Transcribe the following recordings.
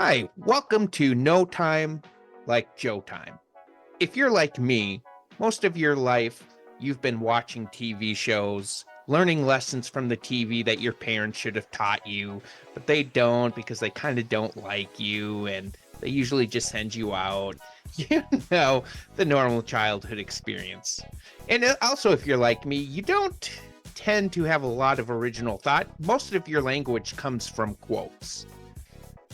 Hi, welcome to No Time Like Joe Time. If you're like me, most of your life you've been watching TV shows, learning lessons from the TV that your parents should have taught you, but they don't because they kind of don't like you and they usually just send you out. You know, the normal childhood experience. And also, if you're like me, you don't tend to have a lot of original thought. Most of your language comes from quotes.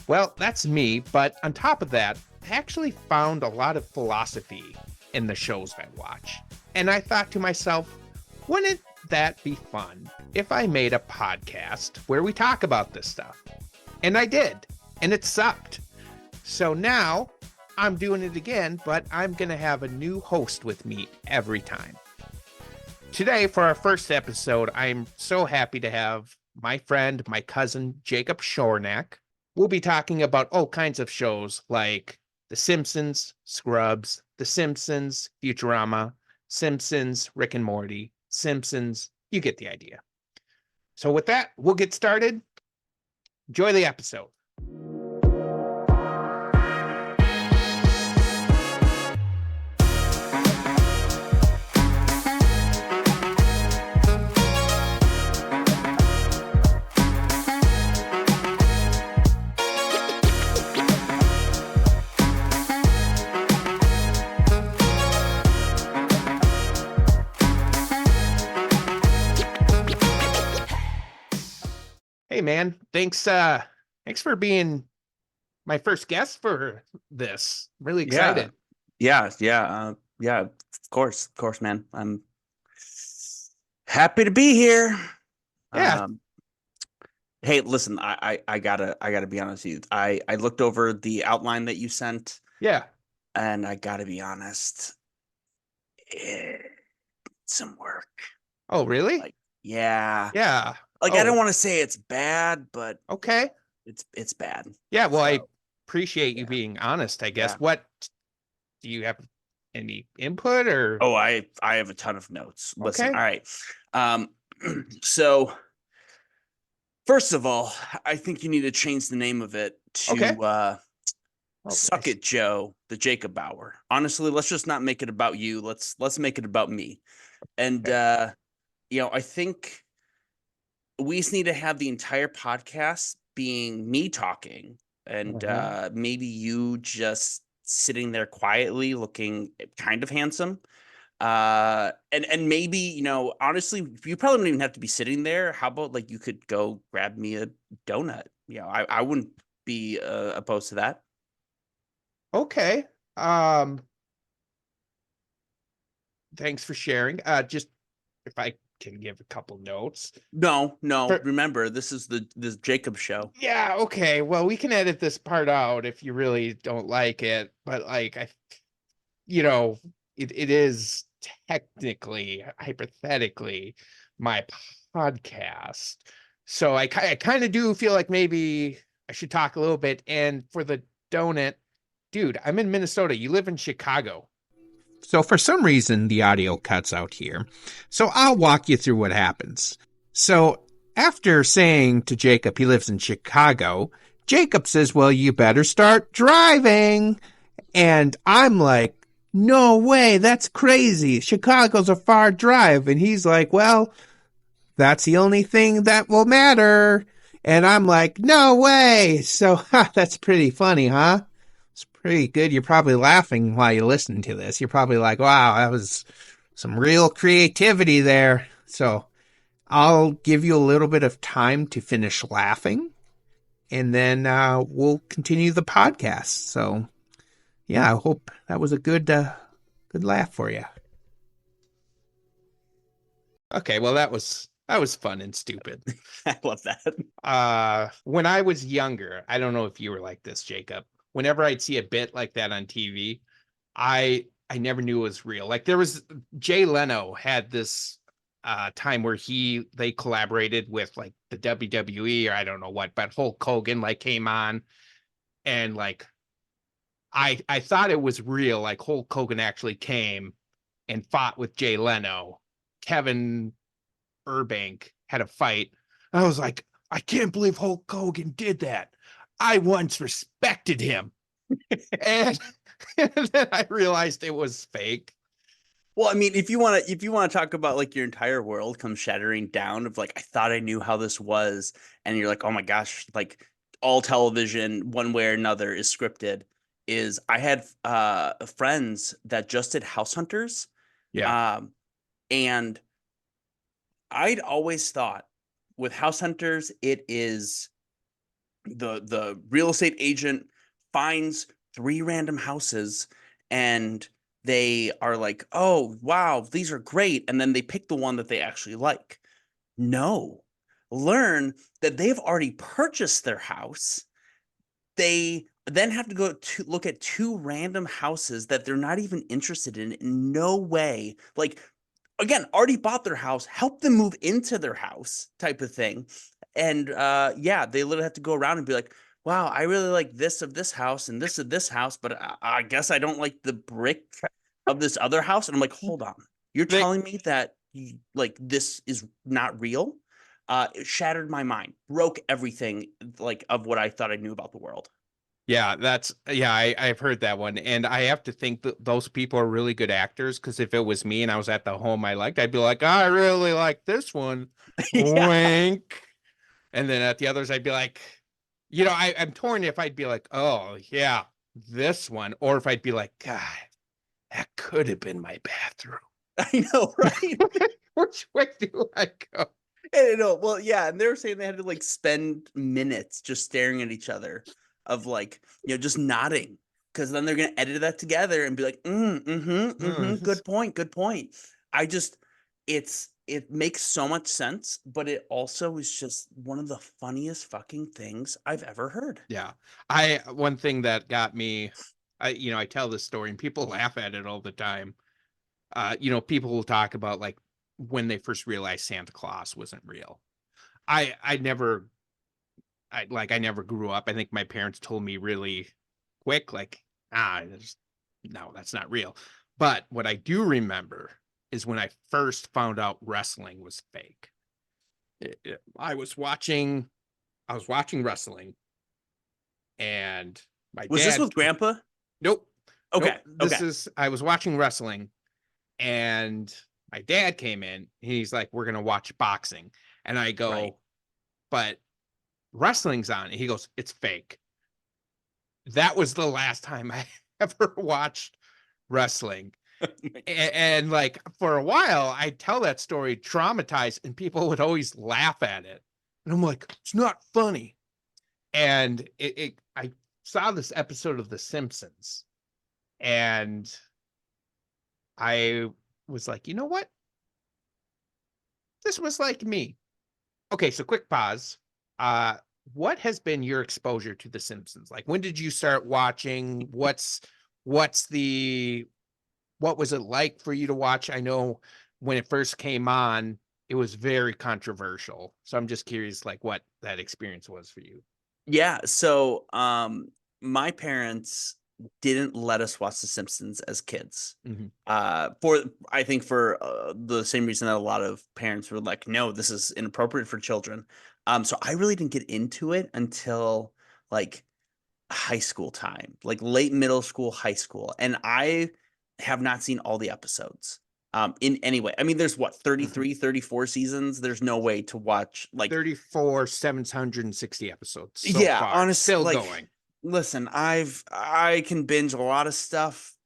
Well, that's me, but on top of that, I actually found a lot of philosophy in the shows I watch. And I thought to myself, wouldn't that be fun if I made a podcast where we talk about this stuff? And I did, and it sucked. So now I'm doing it again, but I'm going to have a new host with me every time. Today, for our first episode, I'm so happy to have my friend, my cousin, Jacob Shornak. We'll be talking about all kinds of shows like The Simpsons, Scrubs, The Simpsons, Futurama, Simpsons, Rick and Morty, Simpsons. You get the idea. So with that, we'll get started. Enjoy the episode. Hey man, thanks for being my first guest for this. I'm really excited. Yeah. Of course, man. I'm happy to be here. Yeah. Hey, listen, I gotta be honest with you. I looked over the outline that you sent, Yeah. and I gotta be honest, it's some work. Oh, really? Like, yeah, Yeah. like I Oh, don't want to say it's bad, but okay. it's bad. Yeah, well, I So appreciate you yeah, being honest, I guess. yeah. What do you have any input or Oh, I have a ton of notes. Listen, okay? all right. Um, so first of all, I think you need to change the name of it Okay. to Oh, Suck It Joe, the Jacob Hour. Honestly, let's just not make it about you. Let's make it about me. And okay. I think we just need to have the entire podcast being me talking and Mhm. maybe you just sitting there quietly looking kind of handsome. And maybe, honestly, you probably don't even have to be sitting there. How about like you could go grab me a donut? I wouldn't be opposed to that. Okay. Thanks for sharing. Just if I can give a couple notes. No. For, Remember, this is the Jacob show. yeah, okay. Well, we can edit this part out if you really don't like it, but like you know, it is technically, hypothetically, my podcast. So I kind of do feel like maybe I should talk a little bit. And for the donut, dude, I'm in Minnesota. You live in Chicago. So for some reason, the audio cuts out here. So I'll walk you through what happens. So after saying to Jacob he lives in Chicago, Jacob says, well, you better start driving. And I'm like, no way, that's crazy. Chicago's a far drive. And he's like, well, that's the only thing that will matter. And I'm like, no way. So that's pretty funny, huh? It's pretty good. You're probably laughing while you listen to this. You're probably like, wow, that was some real creativity there. So I'll give you a little bit of time to finish laughing. And then we'll continue the podcast. So yeah, I hope that was a good laugh for you. Okay, well that was fun and stupid. I love that. When I was younger, I don't know if you were like this, Jacob. Whenever I'd see a bit like that on TV, I never knew it was real. Like there was Jay Leno had this time where they collaborated with like the WWE or I don't know what, but Hulk Hogan like came on and like I thought it was real. Like Hulk Hogan actually came and fought with Jay Leno. Kevin Burbank had a fight. I was like, I can't believe Hulk Hogan did that. I once respected him. And, and then I realized it was fake. Well, I mean, if you want to talk about like your entire world comes shattering down of like I thought I knew how this was, and you're like, oh my gosh, like all television, one way or another, is scripted. Is I had friends that just did House Hunters, Yeah. um, and I'd always thought with House Hunters, it is the real estate agent finds three random houses and they are like, "Oh, wow, these are great." And then they pick the one that they actually like. No. Learn that they've already purchased their house. They then have to go to look at two random houses that they're not even interested in no way. Like again, already bought their house, help them move into their house type of thing. And yeah, they literally have to go around and be like, wow, I really like this of this house and this of this house, but I guess I don't like the brick of this other house. And I'm like, hold on, you're They, telling me that like this is not real? It shattered my mind, broke everything like of what I thought I knew about the world. yeah, I've heard that one. And I have to think that those people are really good actors because if it was me and I was at the home I liked, I'd be like, I really like this one. Yeah. Wink. And then at the others, I'd be like, I'm torn if I'd be like, oh, yeah, this one. Or if I'd be like, God, that could have been my bathroom. I know, right? Which way do I go? I know. Well, yeah, and they were saying they had to like spend minutes just staring at each other, of like just nodding, because then they're gonna edit that together and be like, Mm, good point, good point. I just, it makes so much sense, but it also is just one of the funniest fucking things I've ever heard. yeah. One thing that got me, I tell this story and people laugh at it all the time. People will talk about like when they first realized Santa Claus wasn't real. I never I never grew up. I think my parents told me really quick, like, no, that's not real. But what I do remember is when I first found out wrestling was fake. I was watching wrestling, and my Was this dad. with Grandpa? Nope, Okay, nope. okay, I was watching wrestling, and my dad came in. He's like, "We're gonna watch boxing," and I right. go, "But wrestling's on." And he goes, "It's fake." That was the last time I ever watched wrestling. And like for a while, I'd tell that story traumatized, and people would always laugh at it. And I'm like, it's not funny. And I saw this episode of The Simpsons, and I was like, you know what? This was like me. Okay, so quick pause. Uh, what has been your exposure to The Simpsons? Like, when did you start watching? What's the what was it like for you to watch? I know when it first came on, it was very controversial. So I'm just curious, like, what that experience was for you. Yeah, so my parents didn't let us watch The Simpsons as kids. Mhm. For I think for the same reason that a lot of parents were like, "No, this is inappropriate for children." So I really didn't get into it until like high school time, like late middle school, high school, and I have not seen all the episodes. In any way. I mean, there's what, Mhm. 33, 34 seasons. There's no way to watch like 34, 760 episodes so yeah, far, honest still like going. listen, I can binge a lot of stuff.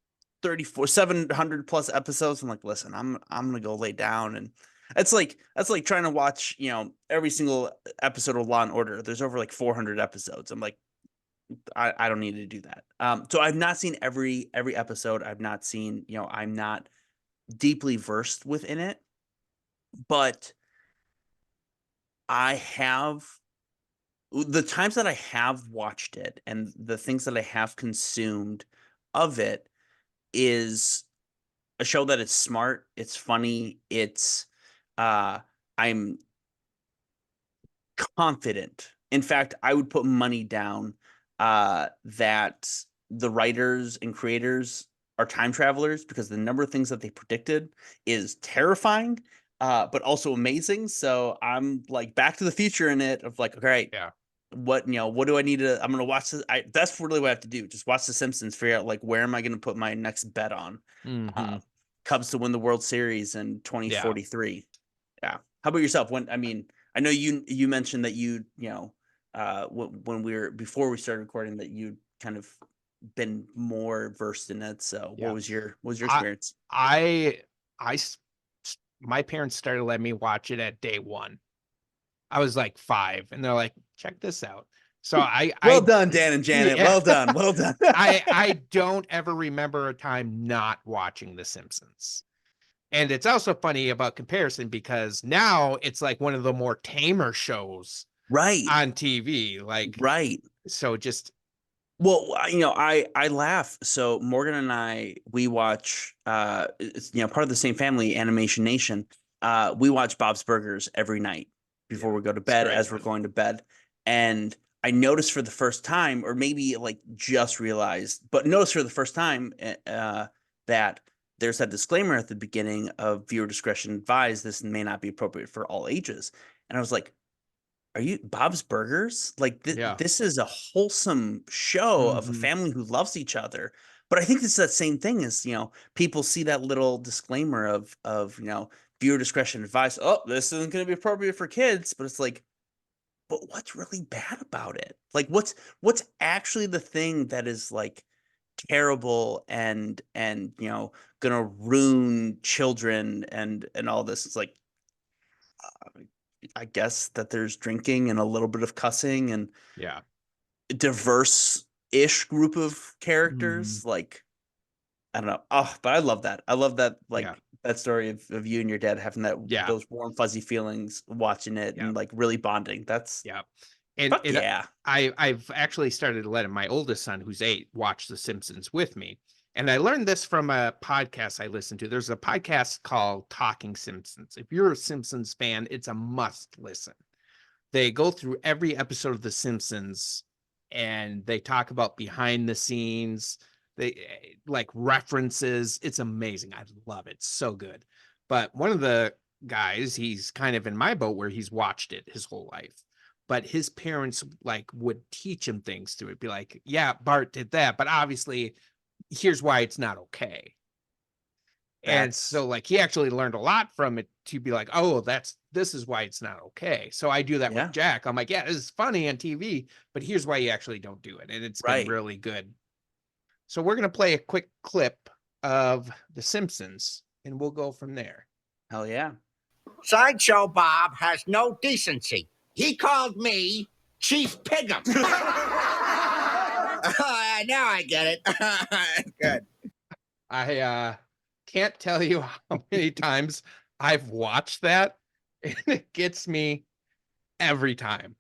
34 700 plus episodes. I'm like, listen, I'm gonna go lay down. And that's like trying to watch, every single episode of Law and Order. There's over like 400 episodes. I'm like, I don't need to do that. So I've not seen every episode. I've not seen, I'm not deeply versed within it, but I have the times that I have watched it and the things that I have consumed of it is a show that is smart, it's funny, it's uh I'm confident. In fact, I would put money down that the writers and creators are time travelers, because the number of things that they predicted is terrifying, but also amazing. So I'm like Back to the Future in it of like, okay, Yeah. what what do I need to? I'm gonna watch this. That's really what I have to do. Just watch The Simpsons. Figure out like where am I gonna put my next bet on Hmm. Cubs to win the World Series in Yeah. 2043. Yeah. How about yourself? When I mean, I know you mentioned that when we were before we started recording that you kind of been more versed in it. So Yeah. what was your I, experience? I, my parents started letting me watch it at day one. I was like 5, and they're like, check this out. So Well done, Dan and Janet. yeah, Well done. Well done. I don't ever remember a time not watching The Simpsons. And it's also funny about comparison because now it's like one of the more tamer shows Right. on TV. Like, Right. so just, Well, I laugh. So Morgan and we watch it's part of the same family, Animation Nation. We watch Bob's Burgers every night before yeah, we go to it's bed, great. as we're going to bed. And I noticed for the first time, or maybe like just realized, but noticed for the first time that there's that disclaimer at the beginning of viewer discretion advised. This may not be appropriate for all ages. And I was like, are you Bob's Burgers? Like Yeah. this is a wholesome show of a Hmm. family who loves each other. But I think it's that same thing as, people see that little disclaimer of, viewer discretion advice. Oh, this isn't going to be appropriate for kids, but it's like, but what's really bad about it? Like what's actually the thing that is like terrible and going to ruin children and all this. It's like I guess that there's drinking and a little bit of cussing and Yeah. diverse-ish group of Hmm. characters. Like, I don't know. Oh, but I love that. I love that, Yeah. like that story of you and your dad having Yeah. those warm, fuzzy feelings watching it Yeah. and like really bonding. That's Yeah. And fuck yeah. I've actually started letting my oldest son, who's 8, watch The Simpsons with me. And I learned this from a podcast I listened to. There's a podcast called Talking Simpsons. If you're a Simpsons fan, it's a must listen. They go through every episode of The Simpsons and they talk about behind the scenes. They like references. It's amazing. I love it. So good. But one of the guys, he's kind of in my boat where he's watched it his whole life. But his parents like would teach him things to it, be like, yeah, Bart did that, but obviously here's why it's not okay. And That's so like he actually learned a lot from it to be like, oh, this is why it's not okay. So I do that with yeah, Jack. I'm like, yeah, this is funny on TV, but here's why you actually don't do it. And it's been right. really good. So we're gonna play a quick clip of The Simpsons and we'll go from there. Hell yeah. Sideshow Bob has no decency. He called me Chief Pig'em. Now I get it. Good. I can't tell you how many times I've watched that, and it gets me every time.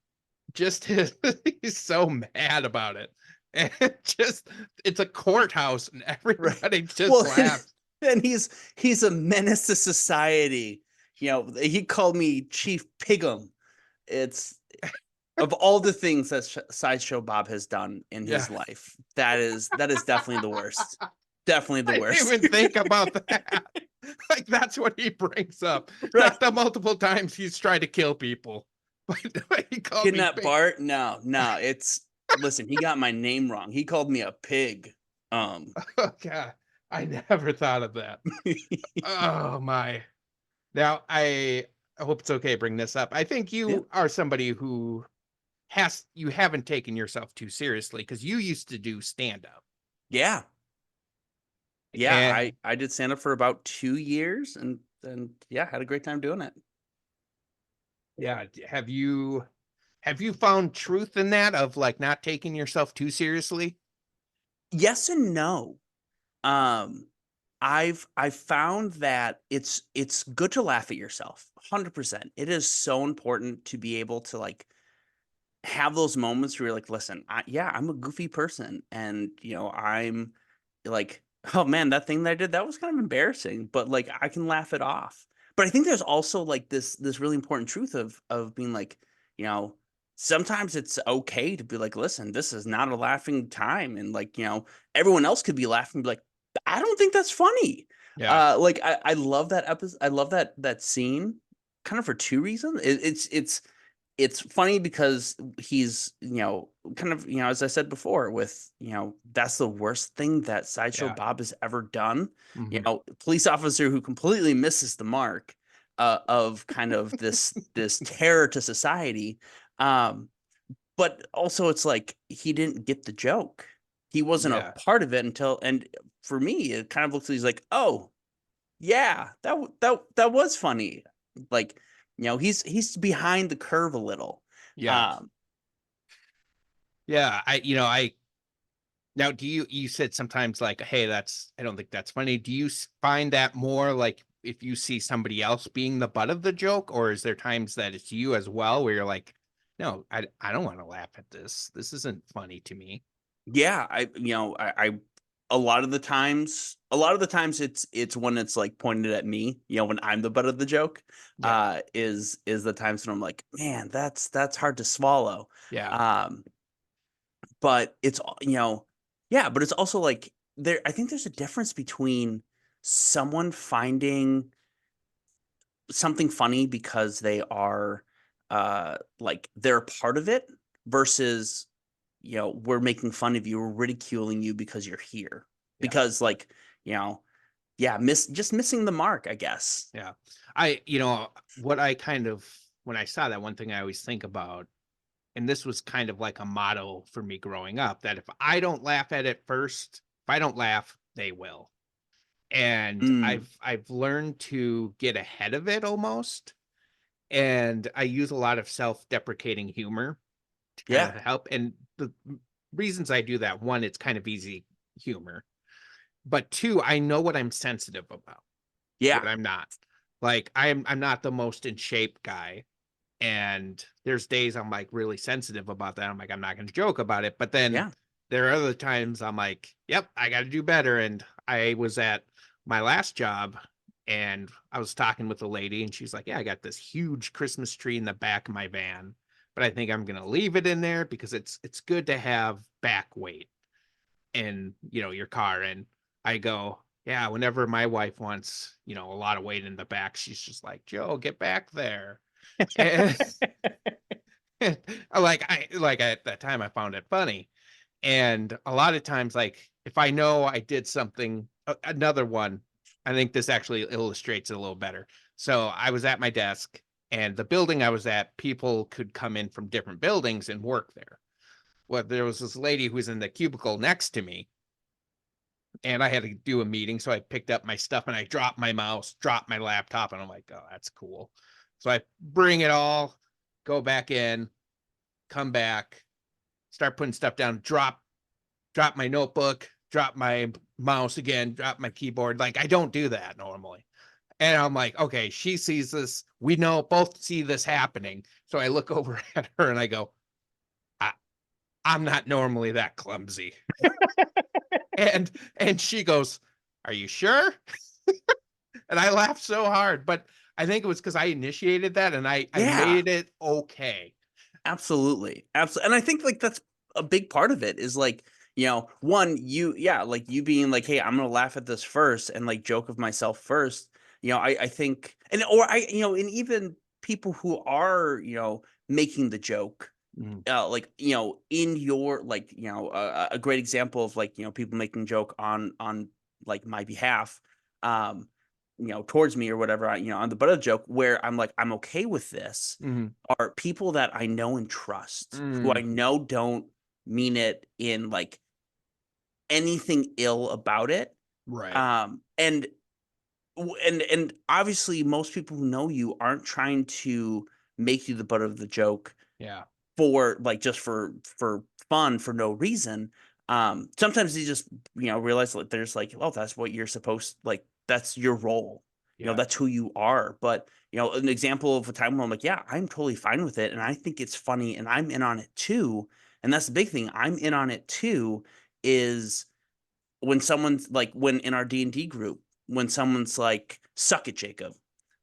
Just he's so mad about it. And it's a courthouse and Right. everybody just Well, laughs. and he's a menace to society. He called me Chief Pig'em. It's of all the things that Sideshow Bob has done in Yeah. his life, that is definitely the worst. Definitely the I worst. didn't even think about that. Like that's what he brings up. Right. Not the multiple times he's tried to kill people. But he called me Kidnap big. Bart? No. It's listen, he got my name wrong. He called me a pig. Oh God. I never thought of that. Oh my. Now I hope it's okay to bring this up. I think Yeah. you are somebody who you haven't taken yourself too seriously because you used to do stand up. Yeah. Yeah, And I did stand up for about 2 years and yeah, had a great time doing it. yeah, have you found truth in that of like not taking yourself too seriously? Yes and no. Um, I've found that it's good to laugh at yourself. 100%. It is so important to be able to like have those moments where you're like, listen, yeah, I'm a goofy person, and I'm like, oh man, that thing that I did that was kind of embarrassing, but like I can laugh it off. But I think there's also like this really important truth of being like, you know, sometimes it's okay to be like, listen, this is not a laughing time, and like everyone else could be laughing, be like, I don't think that's funny. Yeah. Like I love that episode. I love that scene, kind of for two reasons. it's funny because he's, kind of, as I said before, with, that's the worst thing that Sideshow Yeah. Bob has ever done. Mhm. Police officer who completely misses the mark of kind of this terror to society. But also it's like he didn't get the joke. He wasn't a Yeah. part of it and for me, it kind of looks like he's like, oh, yeah, that was funny. Like, he's behind the curve a little. Yeah. Um, Yeah. I now you said sometimes like, hey, I don't think that's funny. Do you find that more like if you see somebody else being the butt of the joke, or is there times that it's you as well where you're like, no, I don't want to laugh at this. This isn't funny to me. yeah, I a lot of the times it's when it's like pointed at me, when I'm the butt of the joke, Yeah. is the times when I'm like, man, that's hard to swallow. Yeah. Um, but yeah, but it's also like I think there's a difference between someone finding something funny because they are like they're a part of it versus we're making fun of you, we're ridiculing you because you're here, Yeah. because like you know yeah, just missing the mark, I guess. Yeah. What I kind of, when I saw that, one thing I always think about, and this was kind of like a motto for me growing up, that if I don't laugh at it first, if I don't laugh, they will. And Mm, I've learned to get ahead of it almost. And I use a lot of self-deprecating humor to kind yeah, of help. And the reasons I do that, one, it's kind of easy humor. But two, I know what I'm sensitive about, yeah, what I'm not. Like I'm not the most in shape guy. And there's days I'm like really sensitive about that. I'm like, I'm not going to joke about it. But then yeah. there are other times I'm like, yep, I got to do better. And I was at my last job and I was talking with a lady and she's like, yeah, I got this huge Christmas tree in the back of my van, but I think I'm going to leave it in there because it's good to have back weight in, your car. And I go, yeah, whenever my wife wants, a lot of weight in the back, she's just like, Joe, get back there. And like at that time I found it funny. And a lot of times, like if I know I did something, another one, I think this actually illustrates it a little better. So I was at my desk and the building I was at, people could come in from different buildings and work there. Well, there was this lady who was in the cubicle next to me and I had to do a meeting. So I picked up my stuff and I dropped my mouse, dropped my laptop, and I'm like, oh, that's cool. So I bring it all, go back in, come back, start putting stuff down, drop my notebook, drop my mouse again, drop my keyboard. Like I don't do that normally. And I'm like, okay, she sees this. We know both see this happening. So I look over at her and I go, I, I'm not normally that clumsy. And she goes, are you sure? And I laughed so hard, but I think it was because I initiated that and I Yeah, made it okay. absolutely. Absolutely. And I think like that's a big part of it is like, one, like you being like, hey, I'm gonna laugh at this first and like joke of myself first. I think and even people who are, making the joke, Mhm. like, in your like, a great example of like, people making joke on like my behalf, um, towards me or whatever, on the butt of the joke where I'm like, I'm okay with this Mhm. are people that I know and trust, who I Mm. know don't mean it in like anything ill about it. Right. And obviously most people who know you aren't trying to make you the butt of the joke Yeah. for like just for fun for no reason. Sometimes you just realize that there's like, well, that's what you're supposed, like that's your role. Yeah. That's who you are. But an example of a time where I'm like, yeah, I'm totally fine with it, and I think it's funny, and I'm in on it too. And that's the big thing. I'm in on it too. Is when someone's like when in our D&D group, when someone's like, "Suck it, Jacob,"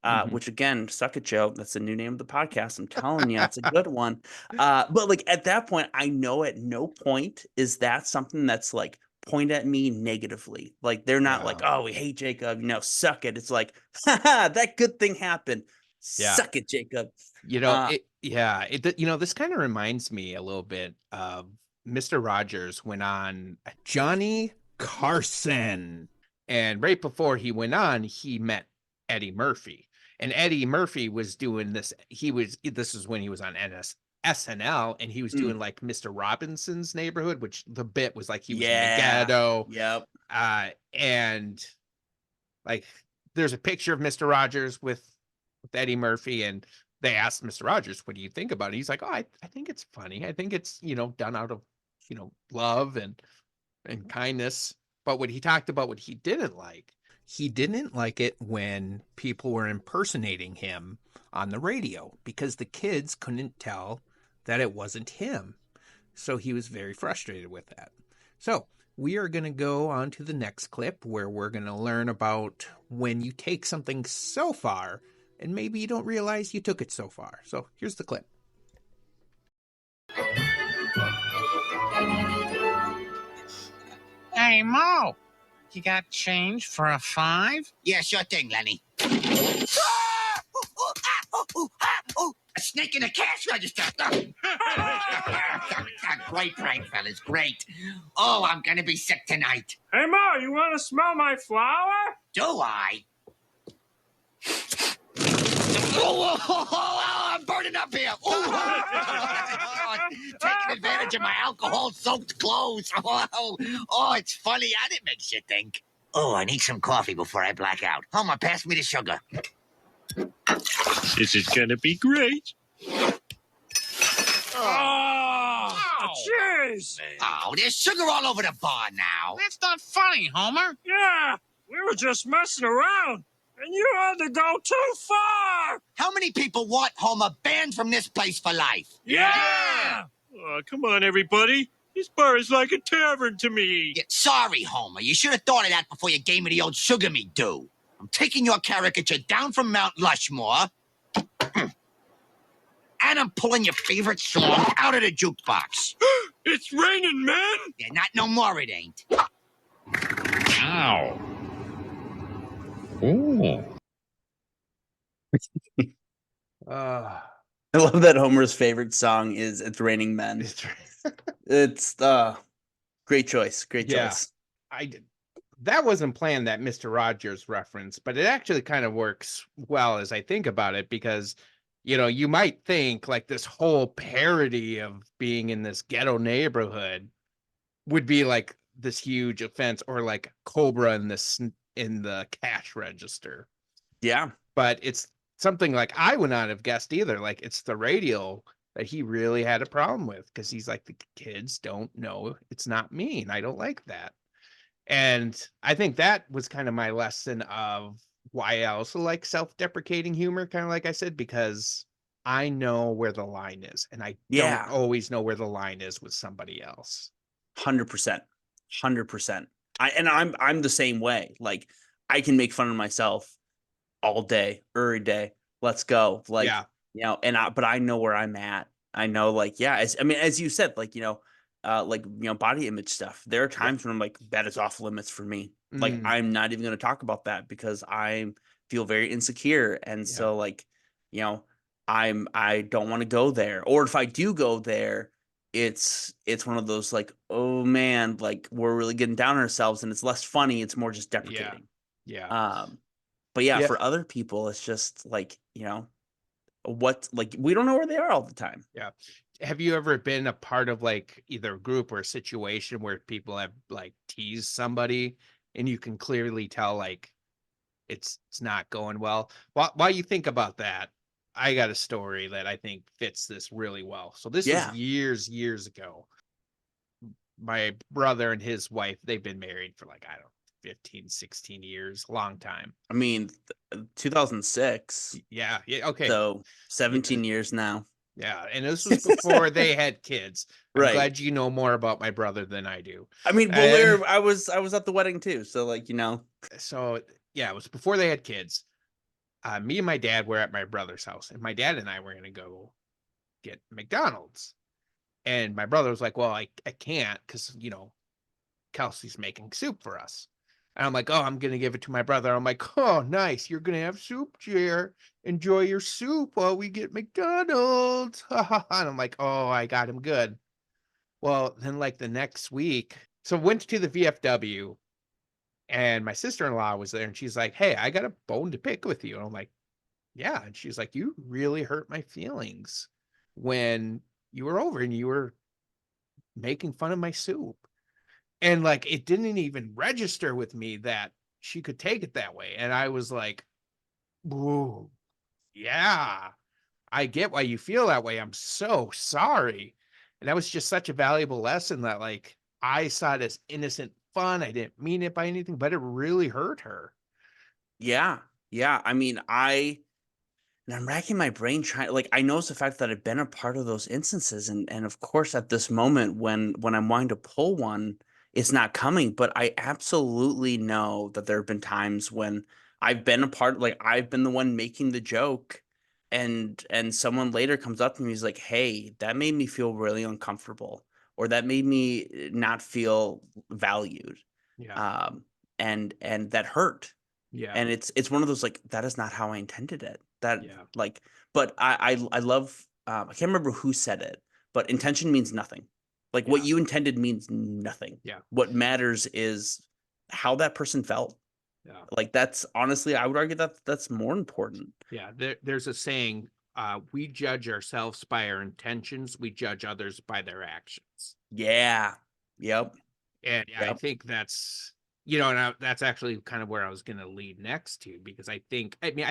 Mhm. which again, "Suck it, Joe." That's the new name of the podcast. I'm telling you, it's a good one. But like at that point, I know at no point is that something that's like point at me negatively. Like they're not like, Yeah. "Oh, we hate Jacob," suck it. It's like, "Ha ha, that good thing happened." Yeah. Suck it, Jacob. You know, this kind of reminds me a little bit of Mr. Rogers went on Johnny Carson. And right before he went on, he met Eddie Murphy. And Eddie Murphy was doing this. This is when he was on SNL, and he was doing like Mr. Robinson's Neighborhood, which the bit was like he was in the ghetto. Yep. And like there's a picture of Mr. Rogers with Eddie Murphy, and they asked Mr. Rogers, what do you think about it? He's like, oh, I think it's funny. I think it's, done out of, love and kindness. But what he talked about, what he didn't like it when people were impersonating him on the radio because the kids couldn't tell that it wasn't him. So he was very frustrated with that. So we are going to go on to the next clip where we're going to learn about when you take something so far and maybe you don't realize you took it so far. So here's the clip. Hey, Mo, you got change for a 5? Yeah, sure thing, Lenny. A snake in a cash register. Great prank, fellas. Great. Oh, I'm going to be sick tonight. Hey, Ma, you want to smell my flower? Do I? Oh, I'm burning up here. Taking advantage of my alcohol-soaked clothes. Oh, it's funny, and it makes you think. Oh, I need some coffee before I black out. Homer, pass me the sugar. This is gonna be great. Oh, Jeez! Oh, there's sugar all over the bar now. that's not funny, Homer. Yeah, we were just messing around, and you had to go too far! How many people want Homer banned from this place for life? Yeah! Come on, everybody. This bar is like a tavern to me. Yeah, sorry, Homer. You should have thought of that before you gave me the old sugar me due. I'm taking your caricature down from Mount Lushmore. And I'm pulling your favorite song out of the jukebox. It's raining, man! Yeah, not no more, it ain't. Ow. Ooh. I love that Homer's favorite song is "It's Raining Men." It's great choice. Great choice. That wasn't planned, that Mr. Rogers reference, but it actually kind of works well as I think about it because, you might think like this whole parody of being in this ghetto neighborhood would be like this huge offense or like Cobra in the cash register. Yeah. But it's something like I would not have guessed either. Like it's the radio that he really had a problem with because he's like, the kids don't know it's not me and I don't like that. And I think that was kind of my lesson of why I also like self-deprecating humor, kind of like I said, because I know where the line is and I don't always know where the line is with somebody else. 100%. 100%. I'm the same way. Like I can make fun of myself all day, every day. Let's go. Like, but I know where I'm at. I know, like, as you said, like, body image stuff. There are times when I'm like, that is off limits for me. Like, I'm not even going to talk about that because I feel very insecure. And so like, I don't want to go there. Or if I do go there, it's one of those like, oh man, like we're really getting down on ourselves and it's less funny. It's more just deprecating. But for other people, it's just like, we don't know where they are all the time. Yeah. Have you ever been a part of like either a group or a situation where people have like teased somebody and you can clearly tell like it's not going well? While you think about that, I got a story that I think fits this really well. So this is years ago. My brother and his wife, they've been married for like, I don't know, 15, 16 years, long time. I mean, 2006. Yeah. Okay. So 17 years now. Yeah. And this was before they had kids. I'm glad you know more about my brother than I do. I mean, well, I was at the wedding too. So like, So yeah, it was before they had kids. Me and my dad were at my brother's house and my dad and I were going to go get McDonald's. And my brother was like, well, I can't because, Kelsey's making soup for us. And I'm like, oh, I'm going to give it to my brother. I'm like, oh, nice. You're going to have soup, Jer. Enjoy your soup while we get McDonald's. And I'm like, oh, I got him good. Well, then like the next week, so went to the VFW and my sister-in-law was there and she's like, hey, I got a bone to pick with you. And I'm like, yeah. And she's like, you really hurt my feelings when you were over and you were making fun of my soup. And like, it didn't even register with me that she could take it that way. And I was like, whoa, yeah, I get why you feel that way. I'm so sorry. And that was just such a valuable lesson that like, I saw it as innocent fun. I didn't mean it by anything, but it really hurt her. Yeah. Yeah. I mean, and I'm racking my brain trying, like, I know it's the fact that I've been a part of those instances. And of course, at this moment, when I'm wanting to pull one, it's not coming. But I absolutely know that there have been times when I've been a part, like, I've been the one making the joke. And someone later comes up to me, he's like, hey, that made me feel really uncomfortable, or that made me not feel valued. Yeah. And that hurt. Yeah. And it's one of those, like, that is not how I intended it. That, Yeah. like, but I love, I can't remember who said it, but intention means nothing. Like, what Yeah. you intended means nothing. Yeah. What matters is how that person felt. Yeah. Like, that's honestly, I would argue that that's more important. Yeah. There's a saying, we judge ourselves by our intentions. We judge others by their actions. Yeah. Yep. And I Yep. think that's, and that's actually kind of where I was going to lead next to, because I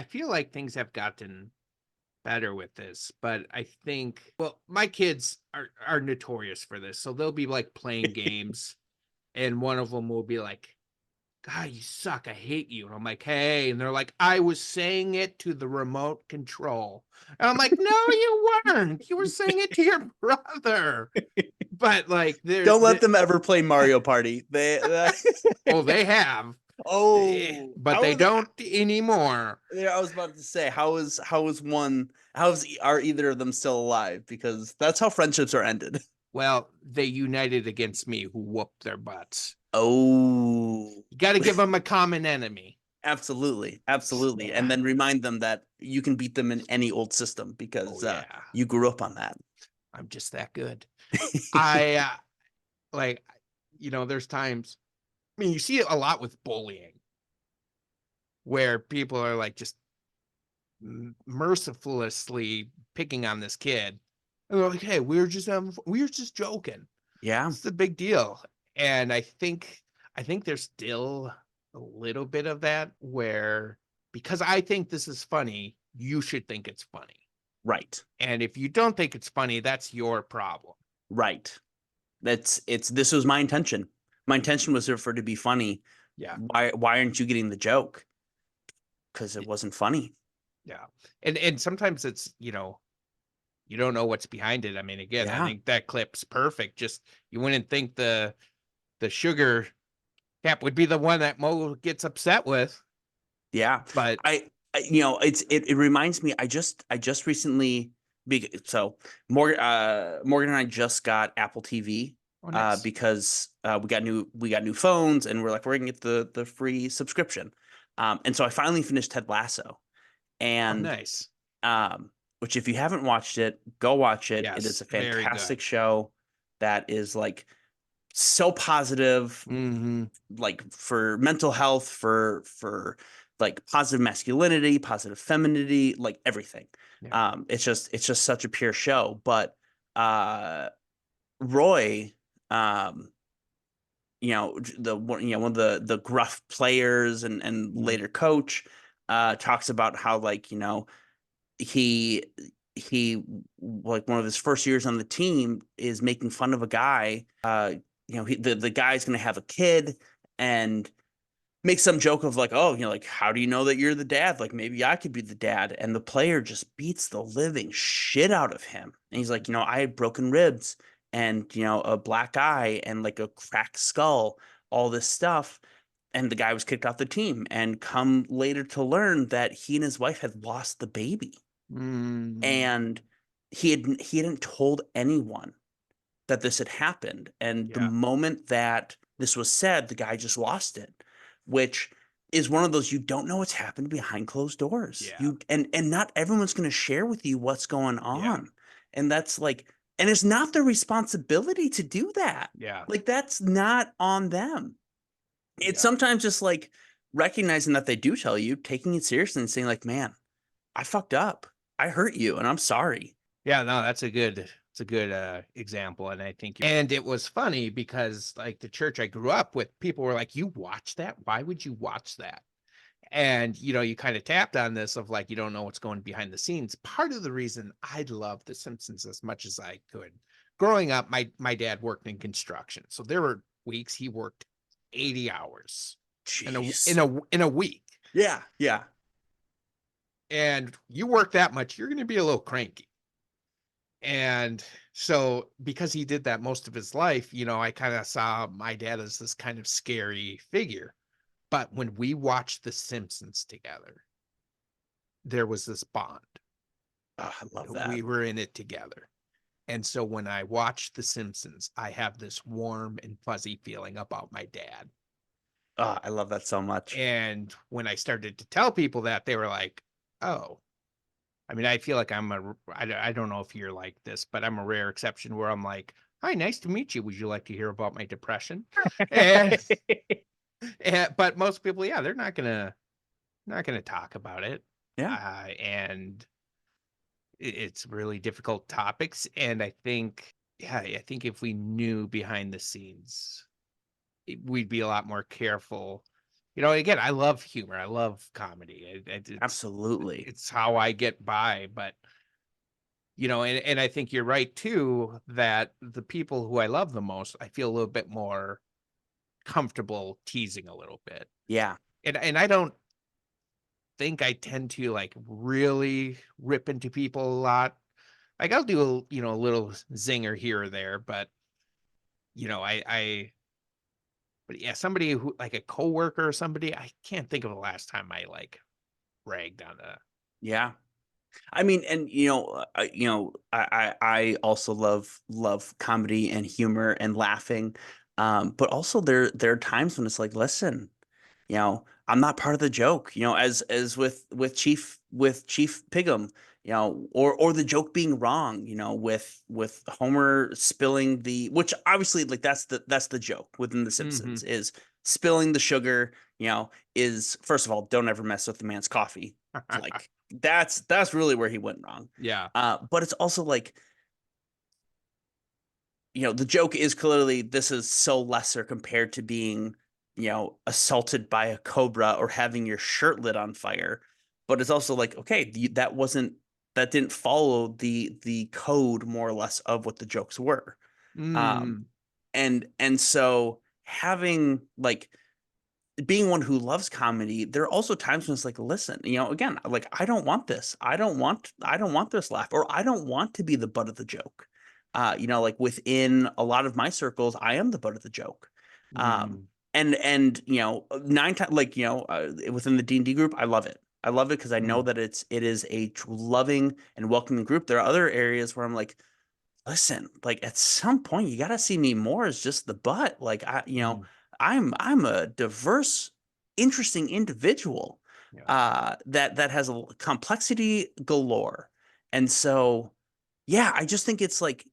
feel like things have gotten better with this, but I think, well, my kids are notorious for this. So they'll be like playing games and one of them will be like, God, you suck. I hate you. And I'm like, hey. And they're like, I was saying it to the remote control. And I'm like, no, you weren't. You were saying it to your brother. But like, Don't let them ever play Mario Party. They oh, they have. oh, But they don't anymore. Yeah, I was about to say, are either of them still alive? Because that's how friendships are ended. Well, they united against me, who whooped their butts. Oh, You got to give them a common enemy. absolutely. Absolutely. Yeah. And then remind them that you can beat them in any old system because you grew up on that. I'm just that good. I like, there's times, I mean, you see it a lot with bullying where people are like just mercilessly picking on this kid. And they're like, hey, we were just joking. Yeah. It's a big deal. And I think there's still a little bit of that where, because I think this is funny, you should think it's funny. Right. And if you don't think it's funny, that's your problem. Right. This was my intention. My intention was for it to be funny. Yeah. Why aren't you getting the joke? Because it wasn't funny. Yeah. And sometimes it's, you don't know what's behind it. I mean, again, I think that clip's perfect. Just, you wouldn't think the sugar cap would be the one that Mo gets upset with. Yeah. But it reminds me, I just recently, so Morgan and I just got Apple TV. nice. Because we got new phones and we're like, we're gonna get the free subscription. And so I finally finished Ted Lasso. And nice. Which, if you haven't watched it, go watch it. Yes, it is a fantastic good. show that is like so positive, like for mental health, for like positive masculinity, positive femininity, like everything. Yeah. It's just such a pure show. But Roy, one of the gruff players and later coach, talks about how, like, he like one of his first years on the team is making fun of a guy. The guy's gonna have a kid and make some joke of like, oh, like, how do you know that you're the dad? Like, maybe I could be the dad. And the player just beats the living shit out of him. And he's like, I had broken ribs and, a black eye and like a cracked skull, all this stuff. And the guy was kicked off the team, and come later to learn that he and his wife had lost the baby. And he hadn't told anyone that this had happened. And the moment that this was said, the guy just lost it. which is one of those, you don't know what's happened behind closed doors. Yeah. And not everyone's going to share with you what's going on. And that's like, and it's not their responsibility to do that. Yeah. Like, that's not on them. It's Yeah. sometimes just like recognizing that they do tell you, taking it seriously and saying like, man, I fucked up. I hurt you and I'm sorry. Yeah, no, that's a good example. And I think, and it was funny because like the church I grew up with, people were like, you watch that? Why would you watch that? And, you know, you kind of tapped on this of like, you don't know what's going behind the scenes. Part of the reason I love The Simpsons as much as I could, growing up, my dad worked in construction. So there were weeks he worked 80 hours Jeez. in a week. Yeah. Yeah. And you work that much, you're going to be a little cranky. And so because he did that most of his life, you know, I kind of saw my dad as this kind of scary figure. But when we watched The Simpsons together, there was this bond. Oh, I love that. We were in it together. And so when I watch The Simpsons, I have this warm and fuzzy feeling about my dad. Oh, I love that so much. And when I started to tell people that, they were like, oh, I mean, I feel like I don't know if you're like this, but I'm a rare exception where I'm like, hi, nice to meet you. Would you like to hear about my depression? And, but most people, yeah, they're not gonna talk about it. Yeah. And it's really difficult topics. And I think if we knew behind the scenes, we'd be a lot more careful. You know, again, I love humor. I love comedy. Absolutely. It's how I get by. But, you know, and I think you're right, too, that the people who I love the most, I feel a little bit more comfortable teasing a little bit. Yeah. And I don't think I tend to like really rip into people a lot. Like I'll do a little zinger here or there, but you know, but yeah, somebody who like a coworker or somebody, I can't think of the last time I like ragged on a. Yeah. I mean, and I also love comedy and humor and laughing. But also there are times when it's like, listen, I'm not part of the joke, as with Chief Piggum, or the joke being wrong, with Homer spilling which obviously like that's the joke within The Simpsons is spilling the sugar, is first of all, don't ever mess with the man's coffee. Like that's really where he went wrong. Yeah. But it's also like, the joke is clearly this is so lesser compared to being, assaulted by a cobra or having your shirt lit on fire. But it's also like, okay, that didn't follow the code more or less of what the jokes were. And so having like being one who loves comedy, there are also times when it's like, listen, again, like I don't want this. I don't want this laugh, or I don't want to be the butt of the joke. Like within a lot of my circles, I am the butt of the joke. And 9 times, like, within the D&D group, I love it. I love it because I know that it is a loving and welcoming group. There are other areas where I'm like, listen, like at some point you got to see me more as just the butt. Like I'm a diverse, interesting individual that has a complexity galore. And so, yeah, I just think it's like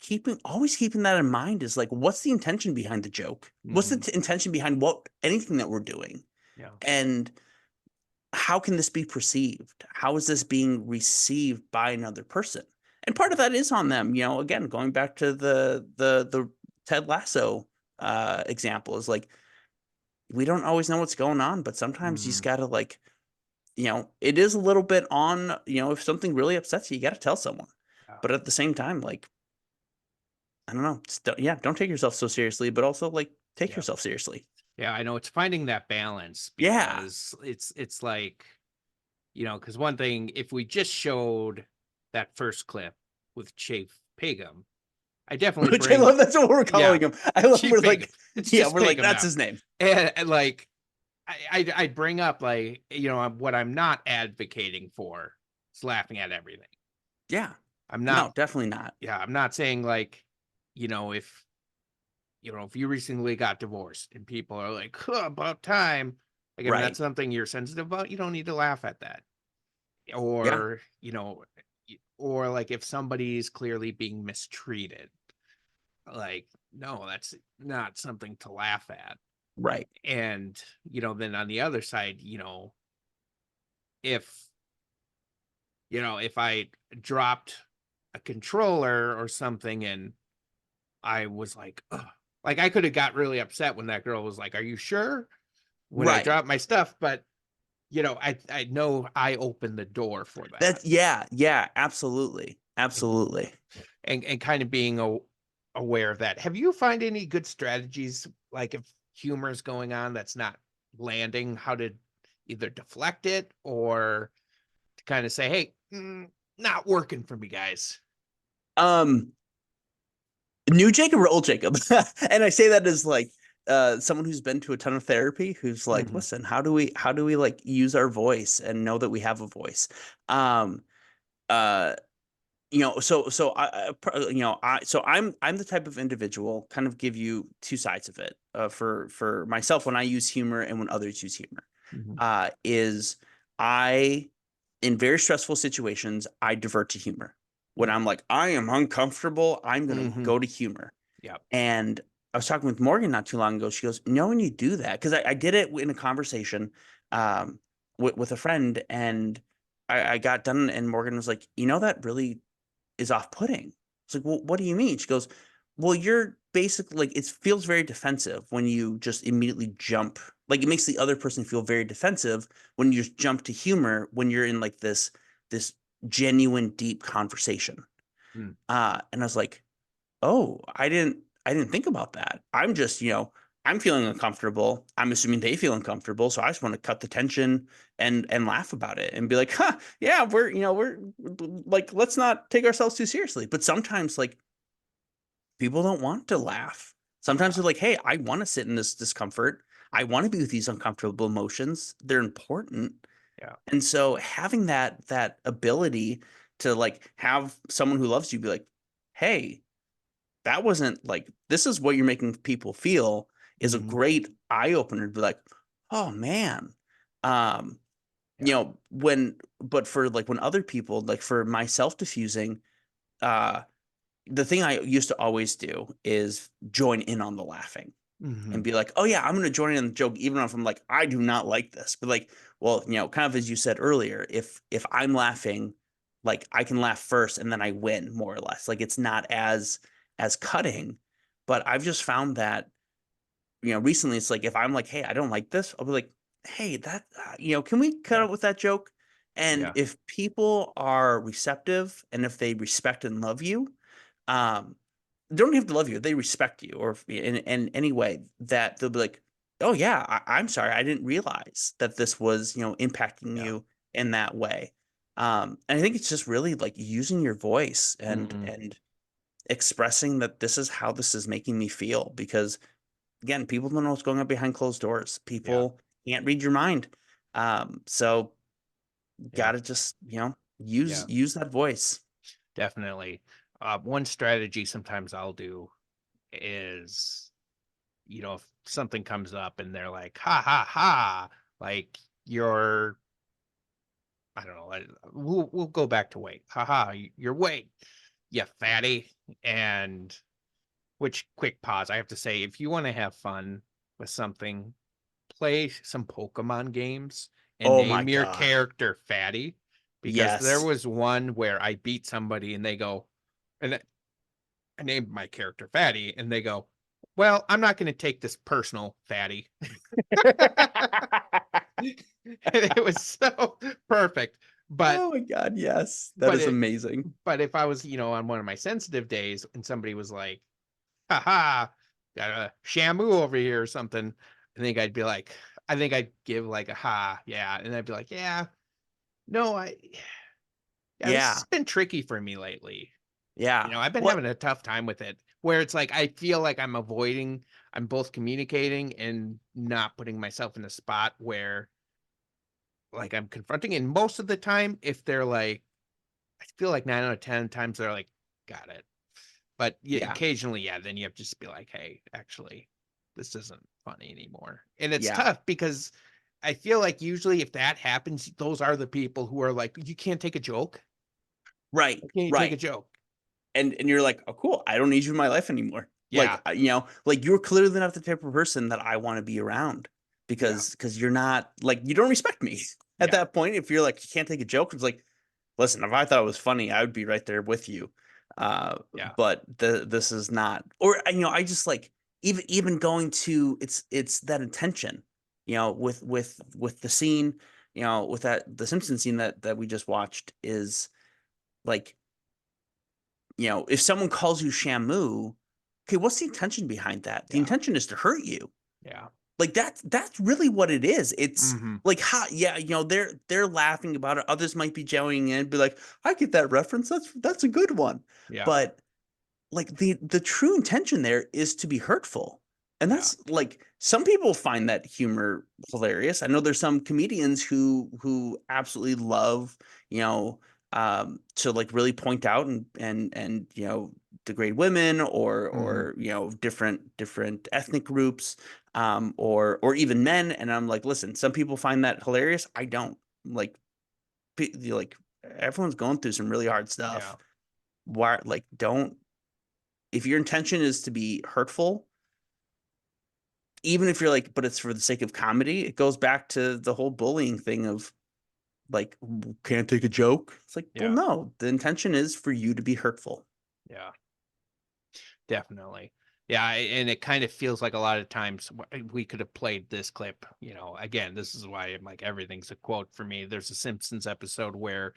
always keeping that in mind is like, what's the intention behind the joke? What's the intention behind anything that we're doing? Yeah. And how can this be perceived? How is this being received by another person? And part of that is on them. Again, going back to the Ted Lasso example, is like, we don't always know what's going on, but sometimes you just gotta like, it is a little bit on, if something really upsets you, you gotta tell someone. But at the same time, like, I don't know, don't take yourself so seriously, but also like take yourself seriously. Yeah, I know it's finding that balance Yeah. because it's like, because one thing, if we just showed that first clip with Chief Piggum, I definitely Which I love, that's what we're calling him. I love Chief we're like, Piggum. It's yeah, just we're like, Piggum that's now. his name. And like, I'd bring up like, what I'm not advocating for is laughing at everything. Yeah. I'm not. No, definitely not. Yeah, I'm not saying like, if you recently got divorced and people are like, about time, Like, if Right. that's something you're sensitive about, you don't need to laugh at that. Yeah. Or, or like if somebody's clearly being mistreated, like, no, that's not something to laugh at. Right. And, then on the other side, if, if I dropped a controller or something and I was like, ugh, like I could have got really upset when that girl was like, "Are you sure?" When I Right. dropped my stuff, but I know I opened the door for that. Yeah, absolutely. Absolutely. And kind of being aware of that. Have you find any good strategies, like if humor is going on that's not landing, how to either deflect it or to kind of say, "Hey, not working for me, guys." Um, New Jacob or old Jacob? And I say that as like someone who's been to a ton of therapy, who's like, Mhm. listen, how do we like use our voice and know that we have a voice? Um, uh, I'm the type of individual, kind of give you two sides of it. For myself, when I use humor and when others use humor, Mhm. is I in very stressful situations, I divert to humor. When Yeah. I'm like, I am uncomfortable, I'm gonna Mhm. go to humor. Yeah. And I was talking with Morgan not too long ago. She goes, "You know, when you do that, because I did it in a conversation um, with a friend, and I got done, and Morgan was like, you know, that really is off-putting." It's like, well, what do you mean? She goes, well, you're basically like, it feels very defensive when you just immediately jump. Like it makes the other person feel very defensive when you just jump to humor when you're in like this genuine, deep conversation. Mm. And I was like, oh, I didn't think about that. I'm just, I'm feeling uncomfortable. I'm assuming they feel uncomfortable, so I just want to cut the tension and laugh about it and be like, "Huh, yeah, we're like let's not take ourselves too seriously." But sometimes like people don't want to laugh. Sometimes Yeah. they're like, "Hey, I want to sit in this discomfort. I want to be with these uncomfortable emotions. They're important." Yeah. And so having that ability to like have someone who loves you be like, "Hey, that wasn't like this is what you're making people feel," is a Mhm. great eye opener to be like, oh man. Um, Yeah. but for like when other people, like for myself diffusing, uh, the thing I used to always do is join in on the laughing and Mhm. be like, oh yeah, I'm gonna join in on the joke, even if I'm like, I do not like this. But like, well, kind of as you said earlier, if I'm laughing, like I can laugh first and then I win more or less. Like it's not as cutting. But I've just found that, recently it's like if I'm like, hey, I don't like this, I'll be like, hey, that can we cut Yeah. out with that joke? And Yeah. if people are receptive and if they respect and love you, um, they don't have to love you. They respect you, or in any way that they'll be like, "Oh yeah, I'm sorry, I didn't realize that this was impacting Yeah. you in that way." And I think it's just really like using your voice and Mhm. expressing that this is how this is making me feel. Because again, people don't know what's going on behind closed doors. Yeah. People can't read your mind. So Yeah. gotta just Yeah. use that voice. Definitely. One strategy sometimes I'll do is, if something comes up and they're like, "Ha ha ha," like you're, I don't know, we'll go back to weight. "Ha ha, your weight, you fatty." And which, quick pause, I have to say, if you want to have fun with something, play some Pokemon games and Oh my name your god. character Fatty, because there Yes. was one where I beat somebody and they go, and I named my character Fatty, and they go, "Well, I'm not going to take this personal, Fatty." It was so perfect. But Oh my god, yes. That but is it amazing. but if I was, on one of my sensitive days and somebody was like, "Haha, got a Shamu over here," or something, I think I'd give like a ha, yeah, and I'd be like, "Yeah, no, yeah, this has Yeah. been tricky for me lately." Yeah. I've been What having a tough time with it where it's like I feel like I'm both communicating and not putting myself in a spot where like I'm confronting. And most of the time, if they're like, I feel like 9 out of 10 times they're like, got it. But yeah, yeah. occasionally, yeah, then you have to just be like, hey, actually, this isn't funny anymore. And it's Yeah. tough because I feel like usually if that happens, those are the people who are like, you can't take a joke. Right. Why can't you take a Right. joke? And you're like, oh, cool. I don't need you in my life anymore. Yeah. Like, like you're clearly not the type of person that I want to be around because you're not like, you don't respect me at Yeah. that point. If you're like, you can't take a joke, it's like, listen, if I thought it was funny, I would be right there with you. Yeah. But this is not, or, I just like, even going to, it's that intention, with the scene, with the Simpsons scene that we just watched is like, if someone calls you Shamu, okay, what's the intention behind that? The Yeah. intention is to hurt you. Yeah. Like that's really what it is. It's Mhm. like yeah, they're laughing about it. Others might be joining in, be like, I get that reference. That's a good one. Yeah. But like the true intention there is to be hurtful. And that's like some people find that humor hilarious. I know there's some comedians who absolutely love, to like really point out and degrade women or different ethnic groups, or even men. And I'm like, listen, some people find that hilarious. I don't. Like like everyone's going through some really hard stuff. Yeah. Why, like, don't, if your intention is to be hurtful, even if you're like, but it's for the sake of comedy, it goes back to the whole bullying thing of like, can't take a joke. It's like, well, Yeah. no, the intention is for you to be hurtful. Yeah. Definitely. Yeah, and it kind of feels like a lot of times we could have played this clip, again, this is why I'm like, everything's a quote for me. There's a Simpsons episode where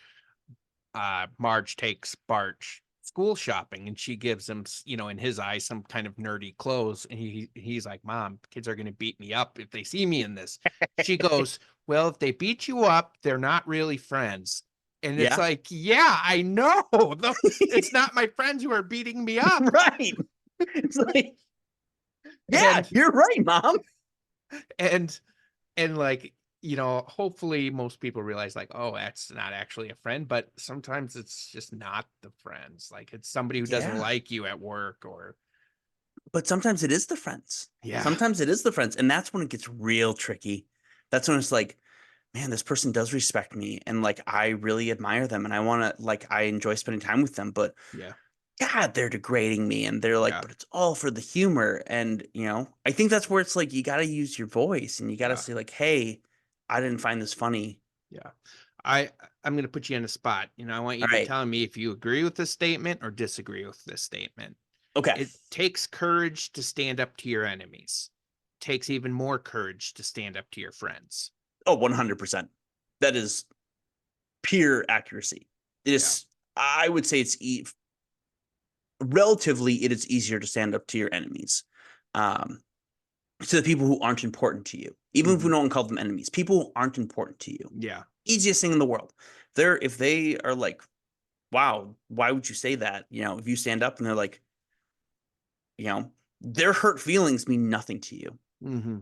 Marge takes Bart school shopping and she gives him, in his eyes, some kind of nerdy clothes. And he's like, Mom, kids are going to beat me up if they see me in this. She goes, well, if they beat you up, they're not really friends. And it's Yeah. like, yeah, I know. It's not my friends who are beating me up. Right. It's like, yeah, And you're right, Mom. and like, hopefully most people realize like, oh, that's not actually a friend, but sometimes it's just not the friends. Like it's somebody who doesn't Yeah. like you at work or But sometimes it is the friends. Yeah. Sometimes it is the friends. And that's when it gets real tricky. That's when it's like, man, this person does respect me. And like, I really admire them. And I want to, like, I enjoy spending time with them. But yeah. God, they're degrading me. And they're like, Yeah. but it's all for the humor. And, I think that's where it's like, you got to use your voice and you got to Yeah. say, like, hey, I didn't find this funny. Yeah. I'm going to put you in a spot. I want you All to right. tell me if you agree with this statement or disagree with this statement. Okay. It takes courage to stand up to your enemies. It takes even more courage to stand up to your friends. Oh, 100%. That is pure accuracy. It is, I would say it's relatively, it is easier to stand up to your enemies. To the people who aren't important to you, even if we don't call them enemies, people who aren't important to you. Yeah. Easiest thing in the world. If they are like, wow, why would you say that? If you stand up and they're like, their hurt feelings mean nothing to you. Mm-hmm.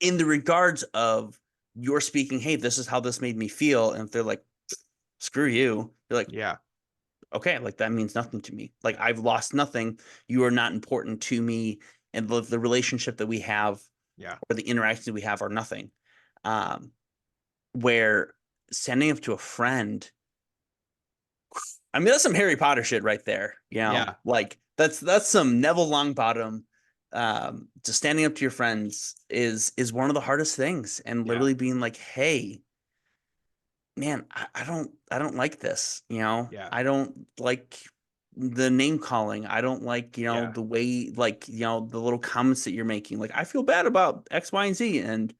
In the regards of you're speaking, hey, this is how this made me feel. And if they're like, screw you, you're like, Yeah. okay, like that means nothing to me. Like I've lost nothing. You are not important to me. And the relationship that we have, Yeah. or the interactions we have, are nothing. Where sending up to a friend, I mean, that's some Harry Potter shit right there. Yeah. Like that's some Neville Longbottom. Just standing up to your friends is one of the hardest things, and literally being like, hey, man, I don't like this. Yeah. I don't like the name calling. I don't like, Yeah. the way, like, the little comments that you're making. Like, I feel bad about X, Y, and Z. And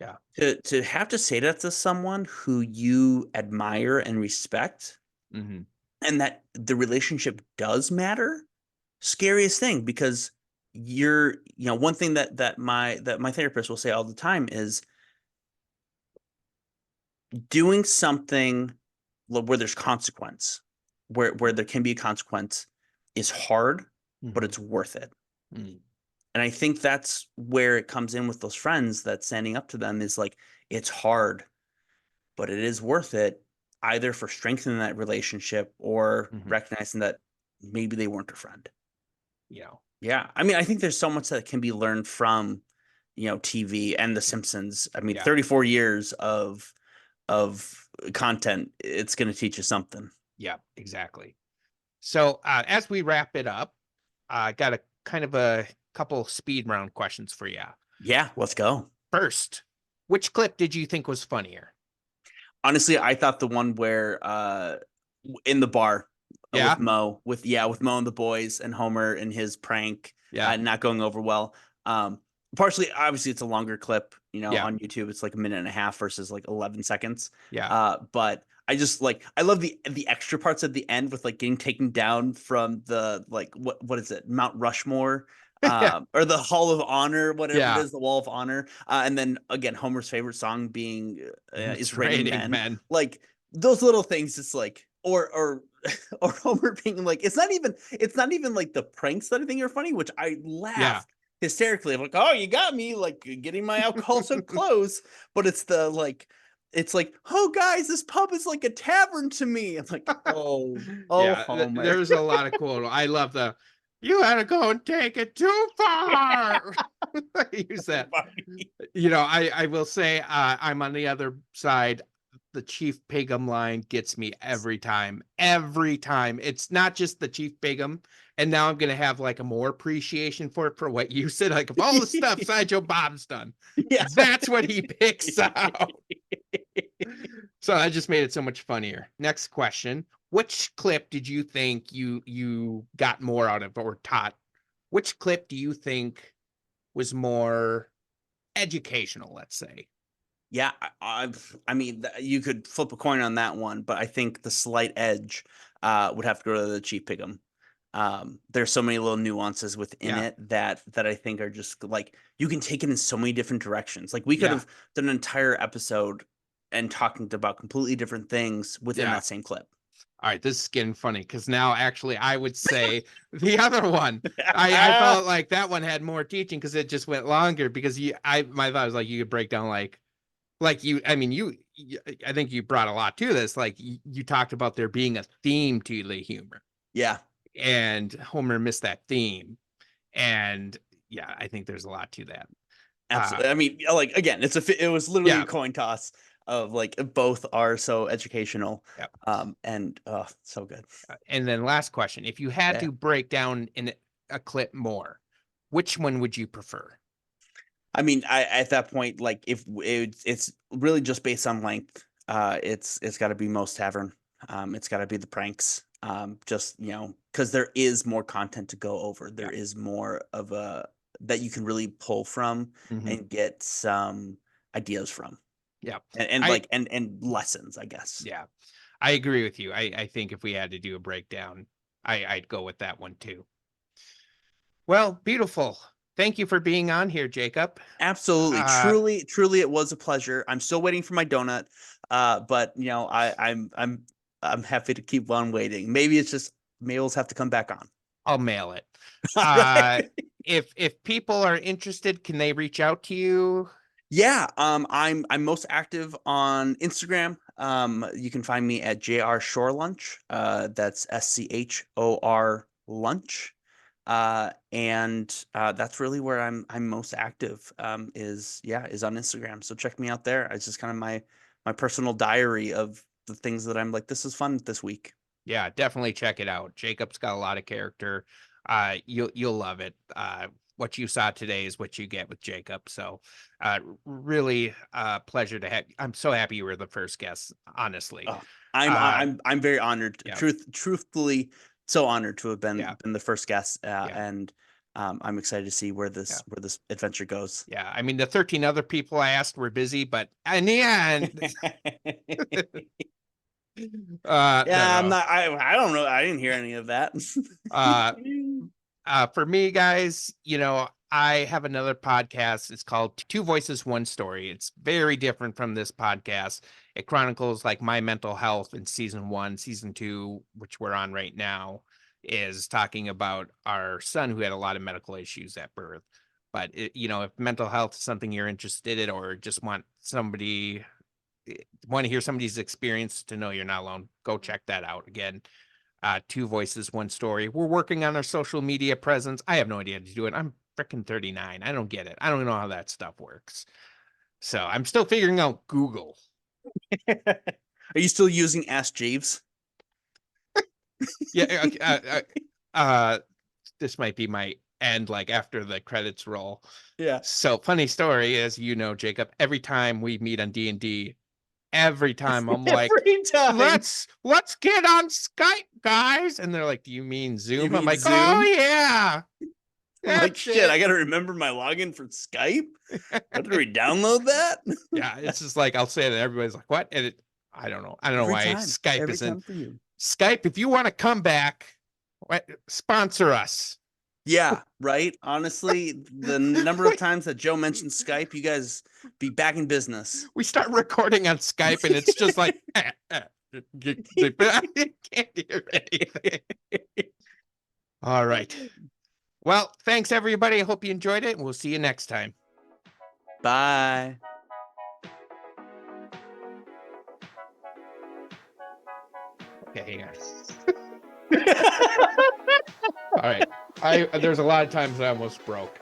Yeah. to have to say that to someone who you admire and respect, Mm-hmm. and that the relationship does matter, scariest thing, because you're, one thing that my therapist will say all the time is doing something where there's consequence, where there can be a consequence, is hard, but it's worth it. Mm-hmm. And I think that's where it comes in with those friends, that standing up to them is like, it's hard, but it is worth it, either for strengthening that relationship or recognizing that maybe they weren't a friend. Yeah. Yeah. I mean, I think there's so much that can be learned from, TV and The Simpsons. I mean, Yeah. 34 years of content. It's going to teach you something. Yeah, exactly. So as we wrap it up, I got a kind of a couple speed round questions for you. Yeah, let's go. First, which clip did you think was funnier? Honestly, I thought the one where in the bar Yeah? with Mo, with Mo and the boys and Homer and his prank Yeah. not going over well. Partially, obviously, it's a longer clip. Yeah. On YouTube, it's like a minute and a half versus like 11 seconds. Yeah. But I just I love the extra parts at the end with like getting taken down from the what is it, Mount Rushmore. Yeah. Or the Hall of Honor, whatever Yeah. it is, the Wall of Honor, and then again Homer's favorite song being It's is Raining Raining Men. Men. Like those little things, it's like or Homer being like, it's not even like the pranks that I think are funny, which I laughed hysterically. I'm like, oh, you got me, like getting my alcohol so close, but it's it's like, oh guys, this pub is like a tavern to me. I'm like, oh, Yeah, Homer. there's a lot of cool. I love you had to go and take it too far. Use that. I will say I'm on the other side. The Chief Pigum line gets me every time. Every time. It's not just the Chief Pigum. And now I'm gonna have like a more appreciation for it for what you said. Like, of all the stuff Sideshow Bob's done, that's what he picks out. So that just made it so much funnier. Next question. Which clip did you think you got more out of, or taught? Which clip do you think was more educational, let's say? Yeah, I mean, you could flip a coin on that one, but I think the slight edge would have to go to the Chief Pigum. There's so many little nuances within it that I think are just like, you can take it in so many different directions. Like we could have done an entire episode and talking about completely different things within that same clip. All right, this is getting funny because now actually I would say the other one. I felt like that one had more teaching because it just went longer, because my thought was like, you could break down I think you brought a lot to this. Like you talked about there being a theme to the humor. Yeah. And Homer missed that theme. And yeah, I think there's a lot to that. Absolutely. I mean, like, again, it was literally a coin toss of like both are so educational. And so good. And then last question, if you had to break down in a clip more, which one would you prefer? I mean, at that point, like if it's really just based on length, it's got to be Most Tavern. It's got to be the pranks. Just because there is more content to go over. There is more of a that you can really pull from and get some ideas from. Yeah, and lessons, I guess. Yeah, I agree with you. I think if we had to do a breakdown, I'd go with that one too. Well, beautiful. Thank you for being on here, Jacob. Absolutely. Truly it was a pleasure. I'm still waiting for my donut. But I'm happy to keep on waiting. Maybe it's just mails have to come back on. I'll mail it. If people are interested, can they reach out to you? Yeah. I'm most active on Instagram. You can find me at JR Shore Lunch. That's SCHOR Lunch. And that's really where I'm most active, is on Instagram. So check me out there. It's just kind of my personal diary of the things that I'm like, this is fun this week. Yeah, definitely check it out. Jacob's got a lot of character. You'll love it. What you saw today is what you get with Jacob. So really pleasure to have. I'm so happy you were the first guest, honestly. Oh, I'm very honored. Yeah. Truthfully, so honored to have been the first guest, and I'm excited to see where this adventure goes. Yeah, I mean, the 13 other people I asked were busy, but in the end, I'm not. I don't know. I didn't hear any of that. For me, guys, I have another podcast. It's called Two Voices, One Story. It's very different from this podcast. It chronicles like my mental health in season 1. Season 2, which we're on right now, is talking about our son who had a lot of medical issues at birth. But if mental health is something you're interested in, or just want to hear somebody's experience to know you're not alone, go check that out. Again, Two Voices, One Story. We're working on our social media presence. I have no idea how to do it. I'm frickin' 39. I don't get it. I don't know how that stuff works. So I'm still figuring out Google. Are you still using Ask Jeeves? Yeah. This might be my end, like after the credits roll. Yeah. So funny story, as you know, Jacob, every time we meet on D&D, every time I'm like, Every time. let's get on Skype, guys. And they're like, do you mean Zoom? I'm mean like, Zoom? oh yeah. I'm like, That's shit, it. I got to remember my login for Skype. How did we download that? Yeah, it's just like, I'll say that everybody's like, what? And I don't know. I don't know Every why time. Skype Every isn't. time for you. Skype, if you want to come back, sponsor us. Yeah, right. Honestly, the number of times that Joe mentioned Skype, you guys be back in business. We start recording on Skype and it's just like, I can't hear anything. All right. Well, thanks everybody. I hope you enjoyed it, and we'll see you next time. Bye. Okay, hang on. All right. There's a lot of times I almost broke.